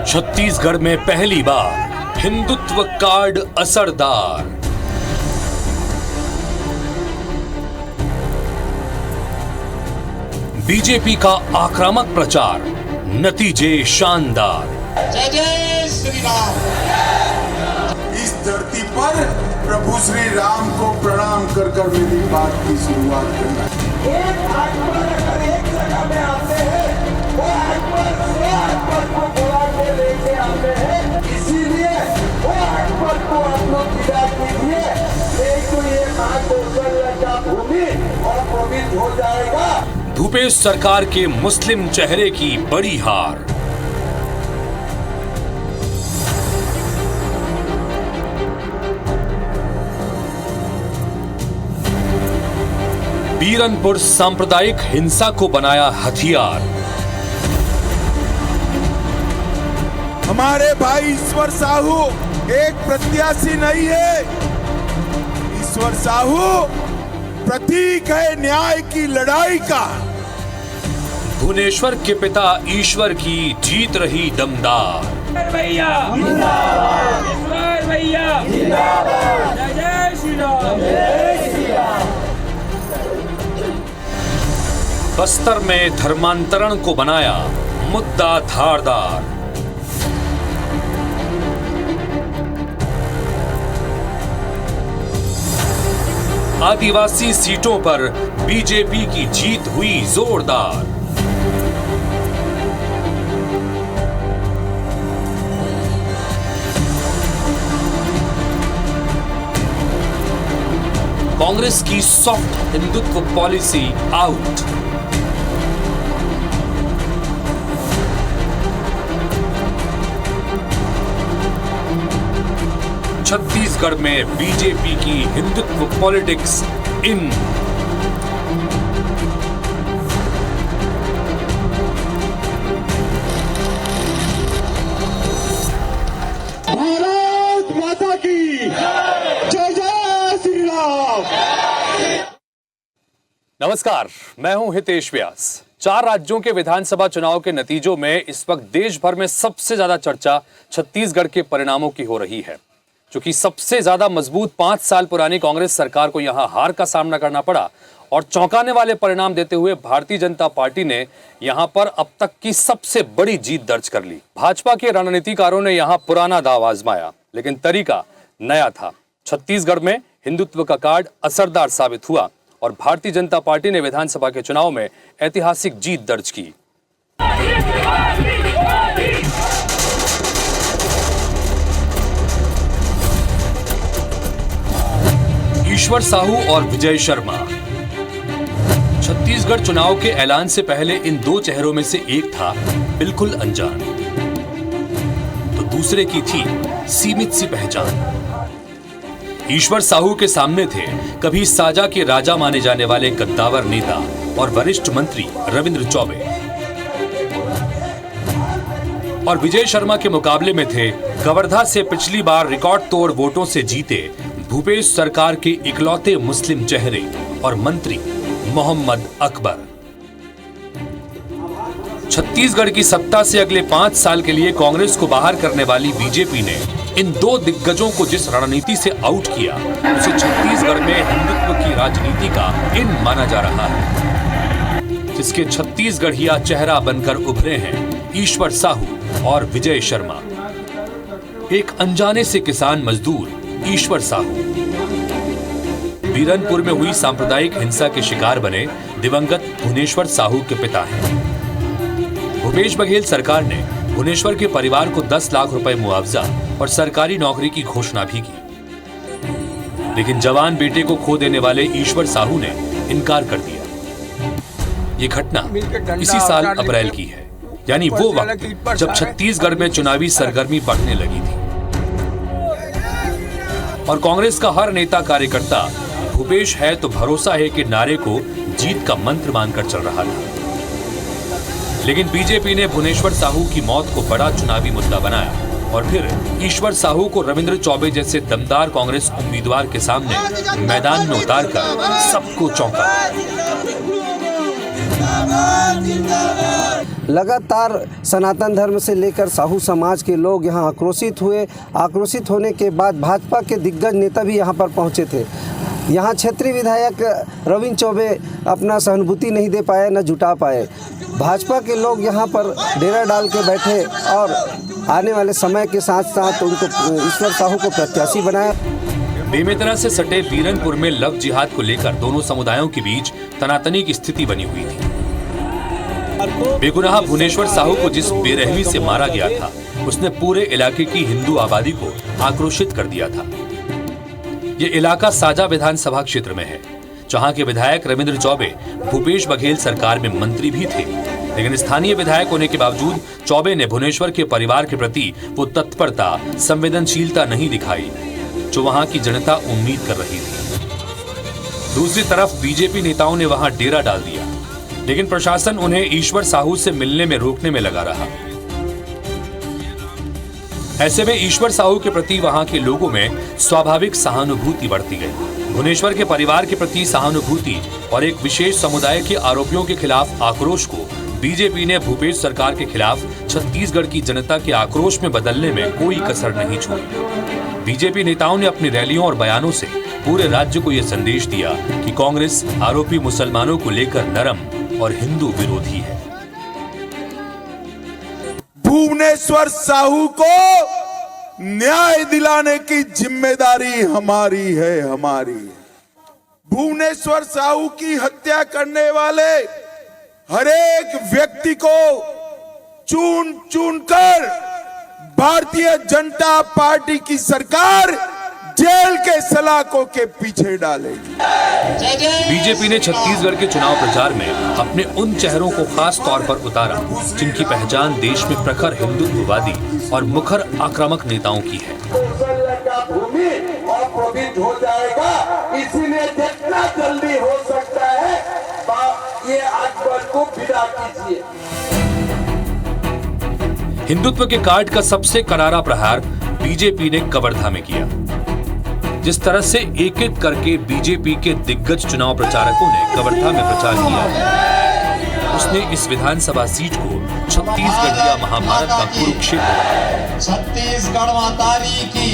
छत्तीसगढ़ में पहली बार हिंदुत्व कार्ड असरदार। बीजेपी का आक्रामक प्रचार, नतीजे शानदार। जय जय श्री राम। इस धरती पर प्रभु श्री राम को प्रणाम कर कर मेरी बात की शुरुआत करना है। एक अकबर अगर एक जगह में आते हैं, वो अकबर से अकबर को बुला के लेके आते हैं। इसीलिए वो अकबर को आप लोग विदा कीजिए, नहीं तो ये मां कौशल्या का भूमि और पवित्र हो जाएगा। भूपेश सरकार के मुस्लिम चेहरे की बड़ी हार। बीरनपुर सांप्रदायिक हिंसा को बनाया हथियार। हमारे भाई ईश्वर साहू एक प्रत्याशी नहीं है। ईश्वर साहू प्रतीक है न्याय की लड़ाई का। भुवनेश्वर के पिता ईश्वर की जीत रही दमदार। भैया जिंदाबाद, ईश्वर भैया जिंदाबाद, जय जय श्री राम, जय श्री राम। बस्तर में धर्मांतरण को बनाया मुद्दा धारदार। आदिवासी सीटों पर बीजेपी की जीत हुई जोरदार। कांग्रेस की soft Hindutva policy out. Chhattisgarh में बीजेपी की हिंदुत्व पॉलिटिक्स इन। भारत माता की जय जय श्री राम। नमस्कार, मैं हूं हितेश व्यास। 4 राज्यों के विधानसभा चुनाव के नतीजों में इस वक्त देश भर में सबसे ज्यादा चर्चा छत्तीसगढ़ के परिणामों की हो रही है। क्योंकि सबसे ज्यादा मजबूत 5 साल पुरानी कांग्रेस सरकार को यहां हार का सामना करना पड़ा और चौंकाने वाले परिणाम देते हुए भारतीय जनता पार्टी ने यहां पर अब तक की सबसे बड़ी जीत दर्ज कर ली। भाजपा के रणनीतिकारों ने यहां पुराना दाव आजमाया, लेकिन तरीका नया था। छत्तीसगढ़ में हिंदुत्व का कार्ड असरदार साबित हुआ और भारतीय जनता पार्टी ने विधानसभा के चुनाव में ऐतिहासिक जीत दर्ज की। ईश्वर साहू और विजय शर्मा। छत्तीसगढ़ चुनाव के ऐलान से पहले इन 2 चेहरों में से एक था बिल्कुल अनजान, तो दूसरे की थी सीमित सी पहचान। ईश्वर साहू के सामने थे कभी साजा के राजा माने जाने वाले कद्दावर नेता और वरिष्ठ मंत्री रविंद्र चौबे, और विजय शर्मा के मुकाबले में थे कवर्धा से पिछली बार रिकॉर्ड तोड़ वोटों से जीते भूपेश सरकार के इकलौते मुस्लिम चेहरे और मंत्री मोहम्मद अकबर। छत्तीसगढ़ की सत्ता से अगले 5 साल के लिए कांग्रेस को बाहर करने वाली बीजेपी ने इन 2 दिग्गजों को जिस रणनीति से आउट किया, उसे छत्तीसगढ़ में हिंदुत्व की राजनीति का इन माना जा रहा है, जिसके छत्तीसगढ़िया चेहरा बनकर उभरे हैं ईश्वर साहू और विजय शर्मा। एक अनजाने से किसान मजदूर ईश्वर साहू बीरनपुर में हुई सांप्रदायिक हिंसा के शिकार बने दिवंगत भुवनेश्वर साहू के पिता हैं। भूपेश बघेल सरकार ने भुवनेश्वर के परिवार को 10 लाख रुपए मुआवजा और सरकारी नौकरी की घोषणा भी की, लेकिन जवान बेटे को खो देने वाले ईश्वर साहू ने इनकार कर दिया। ये घटना इसी साल अप्रैल की है, यानी वो वक्त जब छत्तीसगढ़ में चुनावी सरगर्मी बढ़ने लगी थी और कांग्रेस का हर नेता कार्यकर्ता भूपेश है तो भरोसा है कि नारे को जीत का मंत्र मानकर चल रहा था। लेकिन बीजेपी ने भुवनेश्वर साहू की मौत को बड़ा चुनावी मुद्दा बनाया और फिर ईश्वर साहू को रविंद्र चौबे जैसे दमदार कांग्रेस उम्मीदवार के सामने मैदान में उतारकर सबको चौंका। लगातार सनातन धर्म से लेकर साहू समाज के लोग यहाँ आक्रोशित हुए। आक्रोशित होने के बाद भाजपा के दिग्गज नेता भी यहाँ पर पहुँचे थे। यहाँ क्षेत्रीय विधायक रविंद्र चौबे अपना सहानुभूति नहीं दे पाए, न जुटा पाए। भाजपा के लोग यहाँ पर डेरा डाल के बैठे और आने वाले समय के साथ साथ उनको ईश्वर साहू को प्रत्याशी बनाया। बेमेतरा से सटे बीरनपुर में लव जिहाद को लेकर दोनों समुदायों के बीच तनातनी की स्थिति बनी हुई थी। बेगुनाह भुवनेश्वर साहू को जिस बेरहमी से मारा गया था, उसने पूरे इलाके की हिंदू आबादी को आक्रोशित कर दिया था। ये इलाका साजा विधानसभा क्षेत्र में है, जहां के विधायक रविंद्र चौबे भूपेश बघेल सरकार में मंत्री भी थे, लेकिन स्थानीय विधायक होने के बावजूद चौबे ने भुवनेश्वर के परिवार के प्रति वो तत्परता, संवेदनशीलता नहीं दिखाई जो वहां की जनता उम्मीद कर रही थी। दूसरी तरफ बीजेपी नेताओं ने वहां डेरा डाल दिया, लेकिन प्रशासन उन्हें ईश्वर साहू से मिलने में रोकने में लगा रहा। ऐसे में ईश्वर साहू के प्रति वहां के लोगों में स्वाभाविक सहानुभूति बढ़ती गई। भुवनेश्वर के परिवार के प्रति सहानुभूति और एक विशेष समुदाय के आरोपियों के खिलाफ आक्रोश को बीजेपी ने भूपेश सरकार के खिलाफ छत्तीसगढ़ की जनता के आक्रोश में बदलने में कोई कसर नहीं छोड़ी। बीजेपी नेताओं ने अपनी रैलियों और बयानों से पूरे राज्य को यह संदेश दिया कि कांग्रेस आरोपी मुसलमानों को लेकर नरम और हिंदू विरोधी है। भुवनेश्वर साहू को न्याय दिलाने की जिम्मेदारी हमारी है, हमारी। भुवनेश्वर साहू की हत्या करने वाले हर एक व्यक्ति को चुन चुन कर भारतीय जनता पार्टी की सरकार जेल के सलाखों के पीछे डालेगी। बीजेपी ने छत्तीसगढ़ के चुनाव प्रचार में अपने उन चेहरों को खास तौर पर उतारा जिनकी पहचान देश में प्रखर हिंदुत्ववादी और मुखर आक्रामक नेताओं की है। कौशल्या का भूमि अपवित्र हो जाएगा, इसीलिए जितना जल्दी हो सकता है ये अकबर को विदा कीजिए। हिंदुत्व के कार्ड का सबसे करारा प्रहार बीजेपी ने कवर्धा में किया। जिस तरह से एक एक करके बीजेपी के दिग्गज चुनाव प्रचारकों ने कवर्धा में प्रचार किया, उसने इस विधानसभा सीट को छत्तीसगढ़ महाभारत का कुरुक्षेत्र, छत्तीसगढ़ मातारी की।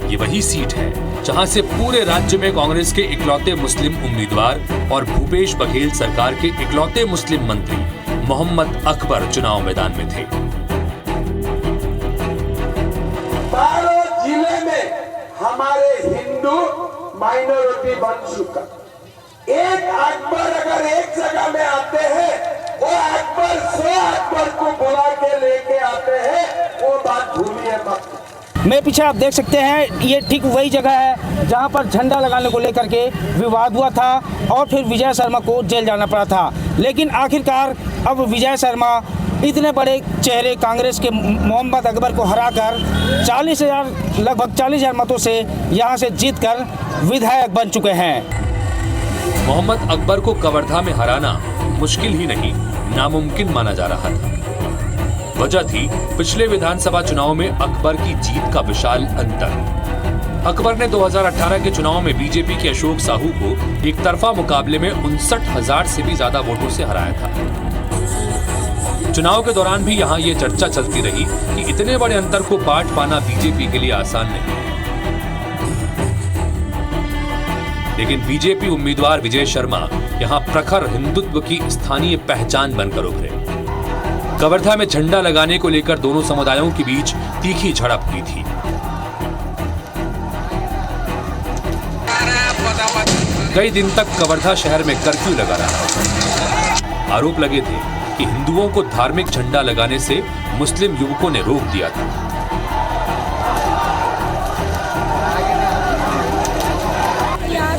ये वही सीट है जहां से पूरे राज्य में कांग्रेस के इकलौते मुस्लिम उम्मीदवार और भूपेश बघेल सरकार के इकलौते मुस्लिम मंत्री मोहम्मद अकबर चुनाव मैदान में थे। बालोद जिले में हमारे हिंदू माइनॉरिटी बन चुका। एक अकबर अगर एक जगह में आते हैं, वो अकबर 100 अकबर को बुला के लेके आते हैं, वो बात भूलिए मत। मैं पीछे आप देख सकते हैं, ये ठीक वही जगह है जहां पर झंडा लगाने को लेकर के विवाद हुआ था और फिर विजय शर्मा को जेल जाना पड़ा था। लेकिन आखिरकार अब विजय शर्मा इतने बड़े चेहरे कांग्रेस के मोहम्मद अकबर को हराकर लगभग 40,000 मतों से यहां से जीतकर विधायक बन चुके हैं। मोहम्मद अकबर को कवर्धा में हराना मुश्किल ही नहीं, नामुमकिन माना जा रहा था। वजह थी पिछले विधानसभा चुनाव में अकबर की जीत का विशाल अंतर। अकबर ने 2018 के चुनाव में बीजेपी के अशोक साहू को एक तरफा मुकाबले में 59,000 से भी ज्यादा वोटों से हराया था। चुनाव के दौरान भी यहां ये चर्चा चलती रही कि इतने बड़े अंतर को पाट पाना बीजेपी के लिए आसान नहीं। लेकिन बीजेपी उम्मीदवार विजय शर्मा यहां प्रखर हिंदुत्व की स्थानीय पहचान बनकर उभरे। कवर्धा में झंडा लगाने को लेकर दोनों समुदायों के बीच तीखी झड़प हुई थी। कई दिन तक कवर्धा शहर में कर्फ्यू लगा रहा। आरोप लगे थे कि हिंदुओं को धार्मिक झंडा लगाने से मुस्लिम युवकों ने रोक दिया था।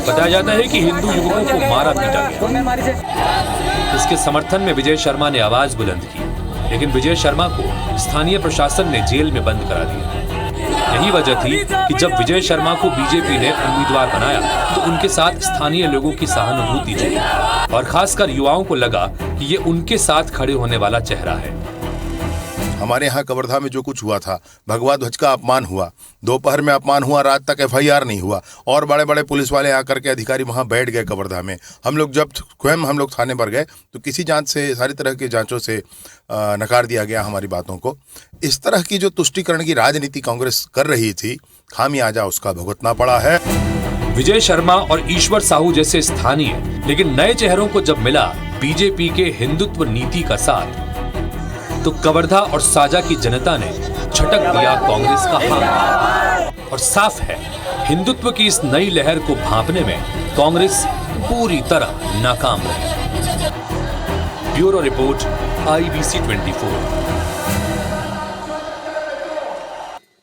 बताया जाता है कि हिंदू युवकों को मारा पीटा गया। इसके समर्थन में विजय शर्मा ने आवाज बुलंद की, लेकिन विजय शर्मा को स्थानीय प्रशासन ने जेल में बंद करा दिया। यही वजह थी कि जब विजय शर्मा को बीजेपी ने उम्मीदवार बनाया तो उनके साथ स्थानीय लोगों की सहानुभूति जुड़ी और खासकर युवाओं को लगा कि ये उनके साथ खड़े होने वाला चेहरा है। हमारे यहाँ कवर्धा में जो कुछ हुआ था, भगवा ध्वज का अपमान हुआ, दोपहर में अपमान हुआ, रात तक FIR नहीं हुआ और बड़े बड़े पुलिस वाले आकर के अधिकारी वहाँ बैठ गए कवर्धा में। हम लोग जब स्वयं हम लोग थाने पर गए तो किसी जांच से, सारी तरह की जांचों से नकार दिया गया हमारी बातों को। इस तरह की जो तुष्टीकरण की राजनीति कांग्रेस कर रही थी, खामियाजा उसका भुगतना पड़ा है। विजय शर्मा और ईश्वर साहू जैसे स्थानीय लेकिन नए चेहरों को जब मिला बीजेपी के हिंदुत्व नीति का साथ, तो कवर्धा और साजा की जनता ने झटक दिया कांग्रेस का हाथ। और साफ है, हिंदुत्व की इस नई लहर को भांपने में कांग्रेस पूरी तरह नाकाम रही। Bureau report, IBC 24।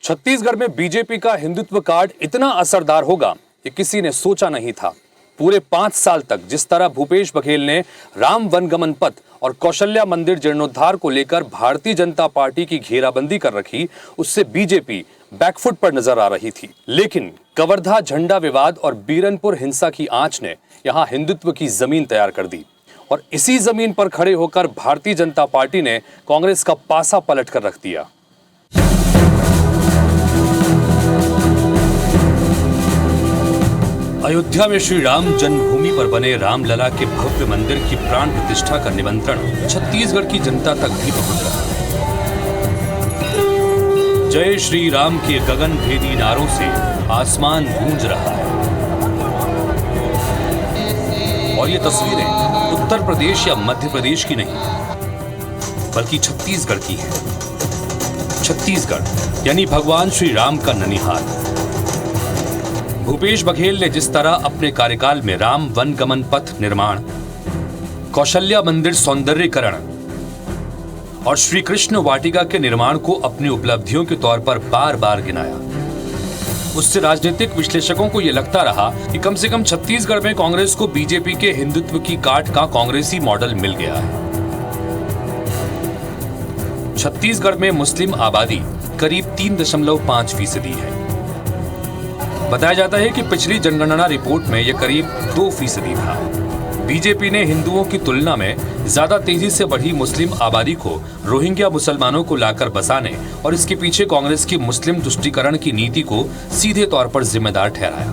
छत्तीसगढ़ में बीजेपी का हिंदुत्व कार्ड इतना असरदार होगा ये किसी ने सोचा नहीं था। पूरे 5 साल तक जिस तरह भूपेश बघेल ने राम वनगमन पथ और कौशल्या मंदिर जीर्णोद्धार को लेकर भारतीय जनता पार्टी की घेराबंदी कर रखी, उससे बीजेपी बैकफुट पर नजर आ रही थी। लेकिन कवर्धा झंडा विवाद और बीरनपुर हिंसा की आंच ने यहां हिंदुत्व की जमीन तैयार कर दी और इसी जमीन पर खड़े होकर भारतीय जनता पार्टी ने कांग्रेस का पासा पलट कर रख दिया। अयोध्या में श्री राम जन्मभूमि पर बने रामलला के भव्य मंदिर की प्राण प्रतिष्ठा का निमंत्रण छत्तीसगढ़ की जनता तक भी पहुंच रहा है। जय श्री राम के गगन भेदी नारों से आसमान गूंज रहा है और ये तस्वीरें उत्तर प्रदेश या मध्य प्रदेश की नहीं बल्कि छत्तीसगढ़ की है। छत्तीसगढ़ यानी भगवान श्री राम का ननिहाल। भूपेश बघेल ने जिस तरह अपने कार्यकाल में राम वनगमन पथ निर्माण, कौशल्या मंदिर सौंदर्यीकरण और श्री कृष्ण वाटिका के निर्माण को अपनी उपलब्धियों के तौर पर बार बार गिनाया, उससे राजनीतिक विश्लेषकों को यह लगता रहा कि कम से कम छत्तीसगढ़ में कांग्रेस को बीजेपी के हिंदुत्व की काट का कांग्रेसी मॉडल मिल गया है। छत्तीसगढ़ में मुस्लिम आबादी करीब 3.5% है। बताया जाता है कि पिछली जनगणना रिपोर्ट में यह करीब 2% था। बीजेपी ने हिंदुओं की तुलना में ज्यादा तेजी से बढ़ी मुस्लिम आबादी को रोहिंग्या मुसलमानों को लाकर बसाने और इसके पीछे कांग्रेस की मुस्लिम तुष्टीकरण की नीति को सीधे तौर पर जिम्मेदार ठहराया।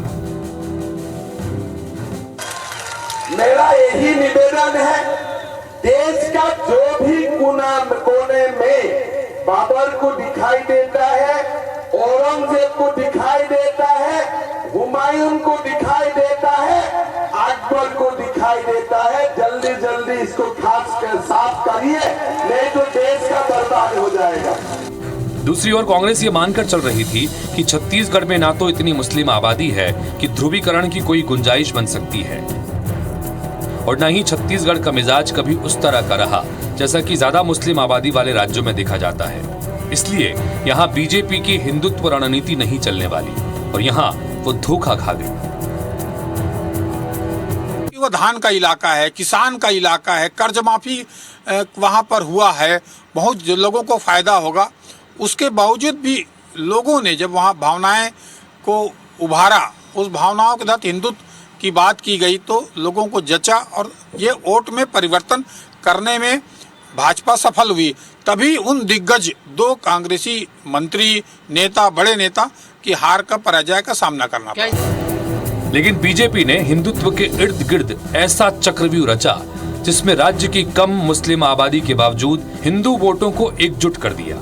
मेरा यही निवेदन है, देश का जो भी कोने में बाबर को दिखाई देता है, औरंगजेब को दिखाई देता है, हुमायूं को दिखाई देता है, अकबर को दिखाई देता है, जल्दी जल्दी इसको खास कर साफ करिए, नहीं तो देश का बर्बाद हो जाएगा। दूसरी ओर कांग्रेस ये मानकर चल रही थी कि छत्तीसगढ़ में ना तो इतनी मुस्लिम आबादी है कि ध्रुवीकरण की कोई गुंजाइश बन सकती है और न ही छत्तीसगढ़ का मिजाज कभी उस तरह का रहा जैसा कि ज्यादा मुस्लिम आबादी वाले राज्यों में देखा जाता है। इसलिए यहाँ बीजेपी की हिंदुत्व रणनीति नहीं चलने वाली और यहाँ वो धोखा खा गई। वो धान का इलाका है, किसान का इलाका है, कर्ज माफी वहाँ पर हुआ है, बहुत जो लोगों को फायदा होगा। उसके बावजूद भी लोगों ने जब वहाँ भावनाएं को उभारा, उस भावनाओं के तहत हिंदुत्व की बात की गई तो लोगों को जचा और ये वोट में परिवर्तन करने में भाजपा सफल हुई। तभी उन दिग्गज 2 कांग्रेसी मंत्री, नेता, बड़े नेता की हार का, पराजय का सामना करना पड़ा। लेकिन बीजेपी ने हिंदुत्व के इर्द गिर्द ऐसा चक्रव्यूह रचा जिसमें राज्य की कम मुस्लिम आबादी के बावजूद हिंदू वोटों को एकजुट कर दिया।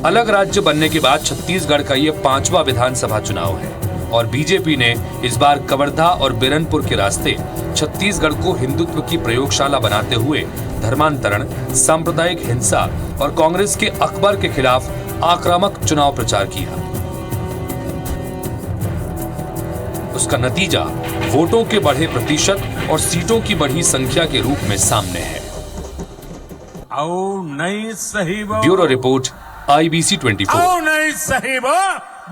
अलग राज्य बनने के बाद छत्तीसगढ़ का यह 5वां विधानसभा चुनाव है और बीजेपी ने इस बार कवर्धा और बीरनपुर के रास्ते छत्तीसगढ़ को हिंदुत्व की प्रयोगशाला बनाते हुए धर्मांतरण, सांप्रदायिक हिंसा और कांग्रेस के अकबर के खिलाफ आक्रामक चुनाव प्रचार किया। उसका नतीजा वोटों के बढ़े प्रतिशत और सीटों की बढ़ी संख्या के रूप में सामने है। नहीं सही वो, ब्यूरो रिपोर्ट, IBC 24। नहीं सही वो,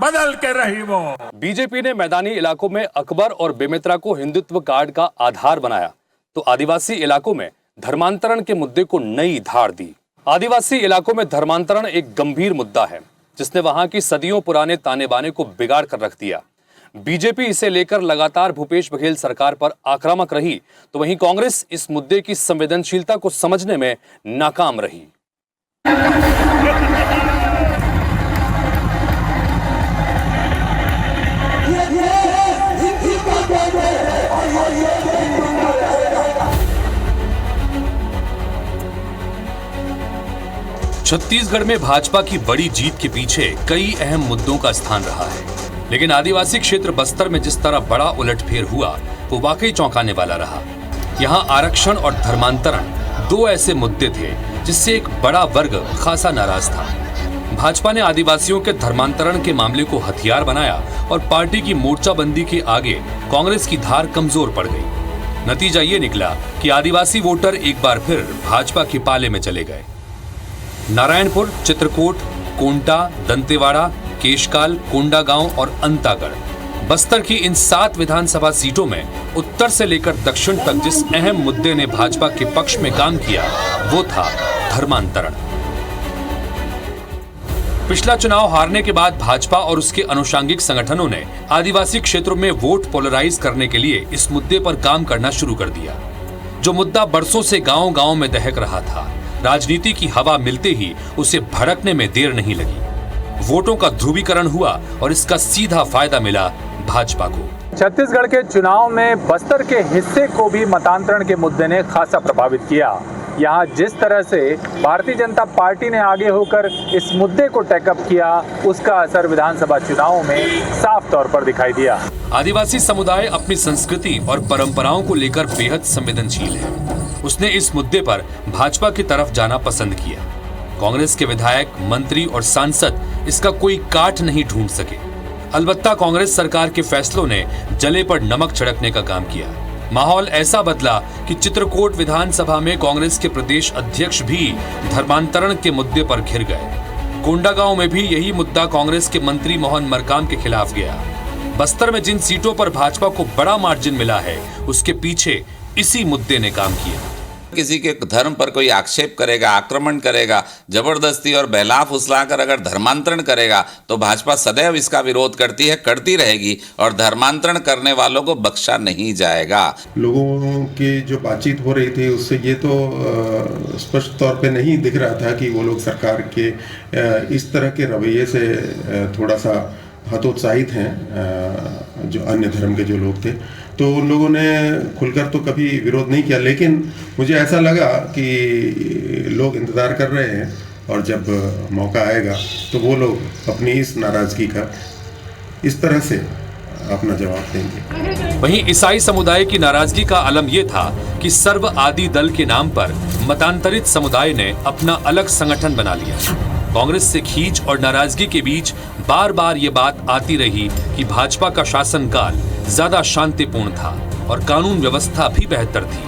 बदल के रही वो। बीजेपी ने मैदानी इलाकों में अकबर और बेमित्रा को हिंदुत्व कार्ड का आधार बनाया तो आदिवासी इलाकों में धर्मांतरण के मुद्दे को नई धार दी। आदिवासी इलाकों में धर्मांतरण एक गंभीर मुद्दा है जिसने वहां की सदियों पुराने ताने बाने को बिगाड़ कर रख दिया। बीजेपी इसे लेकर लगातार भूपेश बघेल सरकार पर आक्रामक रही, तो वहीं कांग्रेस इस मुद्दे की संवेदनशीलता को समझने में नाकाम रही। छत्तीसगढ़ में भाजपा की बड़ी जीत के पीछे कई अहम मुद्दों का स्थान रहा है, लेकिन आदिवासी क्षेत्र बस्तर में जिस तरह बड़ा उलटफेर हुआ वो वाकई चौंकाने वाला रहा। यहाँ आरक्षण और धर्मांतरण दो ऐसे मुद्दे थे जिससे एक बड़ा वर्ग खासा नाराज था। भाजपा ने आदिवासियों के धर्मांतरण के मामले को हथियार बनाया और पार्टी की मोर्चाबंदी के आगे कांग्रेस की धार कमजोर पड़ गई। नतीजा ये निकला कि आदिवासी वोटर एक बार फिर भाजपा के पाले में चले गए। नारायणपुर, चित्रकूट, कोंटा, दंतेवाड़ा, केशकाल, कोंडागांव और अंतागढ़ बस्तर की इन 7 विधानसभा सीटों में उत्तर से लेकर दक्षिण तक जिस अहम मुद्दे ने भाजपा के पक्ष में काम किया वो था धर्मांतरण। पिछला चुनाव हारने के बाद भाजपा और उसके अनुषांगिक संगठनों ने आदिवासी क्षेत्रों में वोट पोलराइज करने के लिए इस मुद्दे पर काम करना शुरू कर दिया। जो मुद्दा बरसों से गांव-गांव में दहक रहा था, राजनीति की हवा मिलते ही उसे भड़कने में देर नहीं लगी। वोटों का ध्रुवीकरण हुआ और इसका सीधा फायदा मिला भाजपा को। छत्तीसगढ़ के चुनाव में बस्तर के हिस्से को भी मतांतरण के मुद्दे ने खासा प्रभावित किया। यहाँ जिस तरह से भारतीय जनता पार्टी ने आगे होकर इस मुद्दे को टेकअप किया, उसका असर विधानसभा चुनावों में साफ तौर पर दिखाई दिया। आदिवासी समुदाय अपनी संस्कृति और परंपराओं को लेकर बेहद संवेदनशील है। उसने इस मुद्दे पर भाजपा की तरफ जाना पसंद किया। कांग्रेस के विधायक, मंत्री और सांसद इसका कोई काट नहीं ढूंढ सके। अलबत्ता कांग्रेस सरकार के फैसलों ने जले पर नमक छिड़कने का काम किया। माहौल ऐसा बदला कि चित्रकूट विधानसभा में कांग्रेस के प्रदेश अध्यक्ष भी धर्मांतरण के मुद्दे पर घिर गए। कोंडागांव में भी यही मुद्दा कांग्रेस के मंत्री मोहन मरकाम के खिलाफ गया। बस्तर में जिन सीटों पर भाजपा को बड़ा मार्जिन मिला है, उसके पीछे इसी मुद्दे ने काम किया। किसी के धर्म पर कोई आक्षेप करेगा, आक्रमण करेगा, जबरदस्ती और बहला फुसलाकर अगर धर्मांतरण करेगा तो भाजपा सदैव इसका विरोध करती है, करती रहेगी और धर्मांतरण करने वालों को बख्शा नहीं जाएगा। लोगों की जो बातचीत हो रही थी उससे ये तो स्पष्ट तौर पे नहीं दिख रहा था कि वो लोग सरकार के इस तरह के रवैये से थोड़ा सा हतोत्साहित हैं। जो अन्य धर्म के जो लोग थे तो उन लोगों ने खुलकर तो कभी विरोध नहीं किया, लेकिन मुझे ऐसा लगा कि लोग इंतज़ार कर रहे हैं और जब मौका आएगा तो वो लोग अपनी इस नाराज़गी का इस तरह से अपना जवाब देंगे। वहीं ईसाई समुदाय की नाराजगी का अलम यह था कि सर्व आदि दल के नाम पर मतांतरित समुदाय ने अपना अलग संगठन बना लिया। कांग्रेस से खींच और नाराजगी के बीच बार बार ये बात आती रही कि भाजपा का शासनकाल ज्यादा शांतिपूर्ण था और कानून व्यवस्था भी बेहतर थी।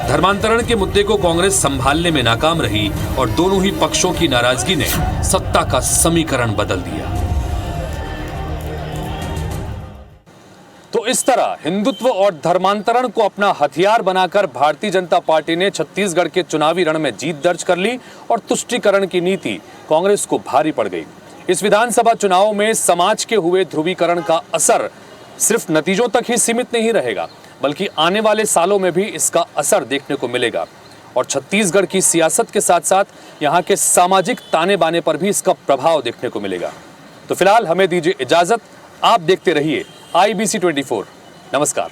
धर्मांतरण के मुद्दे को कांग्रेस संभालने में नाकाम रही और दोनों ही पक्षों की नाराजगी ने सत्ता का समीकरण बदल दिया। तो इस तरह हिंदुत्व और धर्मांतरण को अपना हथियार बनाकर भारतीय जनता पार्टी ने छत्तीसगढ़ के चुनावी रण में जीत दर्ज कर ली और तुष्टीकरण की नीति कांग्रेस को भारी पड़ गई। इस विधानसभा चुनाव में समाज के हुए ध्रुवीकरण का असर सिर्फ नतीजों तक ही सीमित नहीं रहेगा, बल्कि आने वाले सालों में भी इसका असर देखने को मिलेगा और छत्तीसगढ़ की सियासत के साथ साथ यहाँ के सामाजिक ताने बाने पर भी इसका प्रभाव देखने को मिलेगा। तो फिलहाल हमें दीजिए इजाजत। आप देखते रहिए IBC 24। नमस्कार।